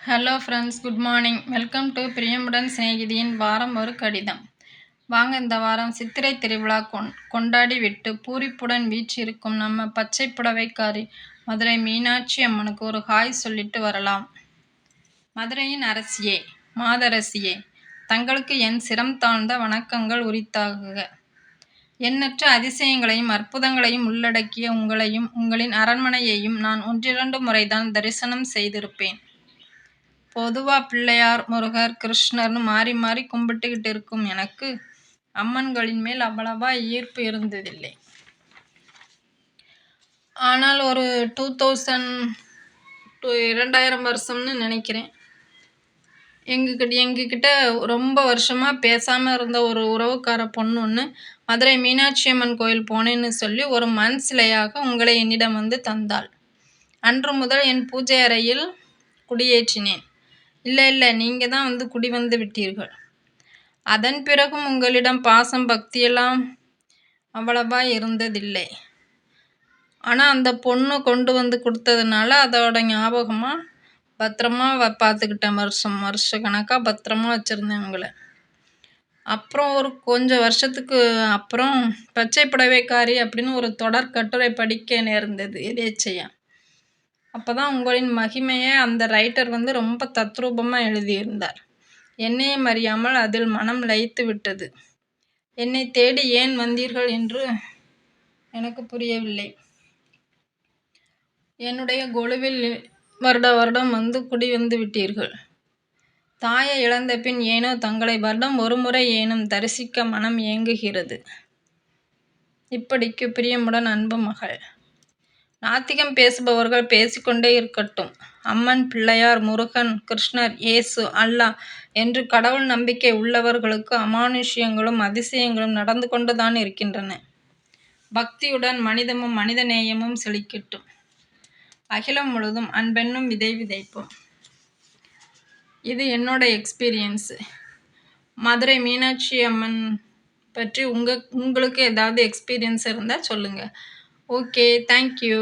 Hello friends, good morning. Welcome to பிரியமுடன் சிநேகிதியின் வாரம் ஒரு கடிதம். வாங்க இந்த வாரம் சித்திரை திருவிழா கொண்டாடி விட்டு பூரிப்புடன் வீற்றிருக்கும் நம்ம பச்சை புடவைக்காரி மதுரை மீனாட்சி அம்மனுக்கு ஒரு ஹாய் சொல்லிட்டு வரலாம். மதுரையின் அரசியே, மாதரசியே, தங்களுக்கு என் சிரம் தாழ்ந்த வணக்கங்கள் உரித்தாகுக. எண்ணற்ற அதிசயங்களையும் அற்புதங்களையும் உள்ளடக்கிய உங்களையும் உங்களின் அரண்மனையையும் நான் 1-2 முறைதான் தரிசனம் செய்திருப்பேன். பொதுவா பிள்ளையார், முருகர், கிருஷ்ணர்னு மாறி மாறி கும்பிட்டுக்கிட்டு இருக்கும் எனக்கு அம்மன்களின் மேல் அவ்வளவா ஈர்ப்பு இருந்ததில்லை. ஆனால் ஒரு 2000 வருஷம்னு நினைக்கிறேன், எங்ககிட்ட ரொம்ப வருஷமா பேசாம இருந்த ஒரு உறவுக்கார பொண்ணு ஒன்று மதுரை மீனாட்சி அம்மன் கோயில் போனேன்னு சொல்லி ஒரு மண் சிலையாக உங்களை என்னிடம் வந்து தந்தாள். அன்று முதல் என் பூஜை அறையில் குடியேற்றினேன். இல்லை, நீங்கள் தான் வந்து குடி வந்து விட்டீர்கள். அதன் பிறகும் உங்களிடம் பாசம் பக்தியெல்லாம் அவ்வளவா இருந்ததில்லை. ஆனால் அந்த பொண்ணு கொண்டு வந்து கொடுத்ததுனால அதோட ஞாபகமாக பத்திரமா பார்த்துக்கிட்டேன். வருஷ கணக்காக பத்திரமா வச்சுருந்தேன் உங்களை. அப்புறம் ஒரு கொஞ்சம் வருஷத்துக்கு அப்புறம் பச்சை புடவைக்காரி அப்படின்னு ஒரு தொடர் கட்டுரை படிக்க நேர்ந்தது எதேச்சையா. அப்போ தான் உங்களின் மகிமையை அந்த ரைட்டர் வந்து ரொம்ப தத்ரூபமாக எழுதியிருந்தார். என்னையும் அறியாமல் அதில் மனம் லயித்து விட்டது. என்னை தேடி ஏன் வந்தீர்கள் என்று எனக்கு புரியவில்லை. என்னுடைய கொலுவில் வருடம் வந்து குடி வந்து விட்டீர்கள். தாயை இழந்த பின் ஏனோ தங்களை வருடம் ஒரு முறை ஏனும் தரிசிக்க மனம் ஏங்குகிறது. இப்படிக்கு பிரியமுடன் அன்பு மகள். நாத்திகம் பேசுபவர்கள் பேசிக்கொண்டே இருக்கட்டும். அம்மன், பிள்ளையார், முருகன், கிருஷ்ணர், இயேசு, அல்லாஹ் என்று கடவுள் நம்பிக்கை உள்ளவர்களுக்கு அமானுஷ்யங்களும் அதிசயங்களும் நடந்து கொண்டுதான் இருக்கின்றன. பக்தியுடன் மனிதமும் மனித நேயமும் செழிக்கட்டும். அகிலம் முழுதும் அன்பென்னும் விதை விதைப்போம். இது என்னோட எக்ஸ்பீரியன்ஸு. மதுரை மீனாட்சி அம்மன் பற்றி உங்களுக்கு ஏதாவது எக்ஸ்பீரியன்ஸ் இருந்தால் சொல்லுங்கள். Okay, thank you.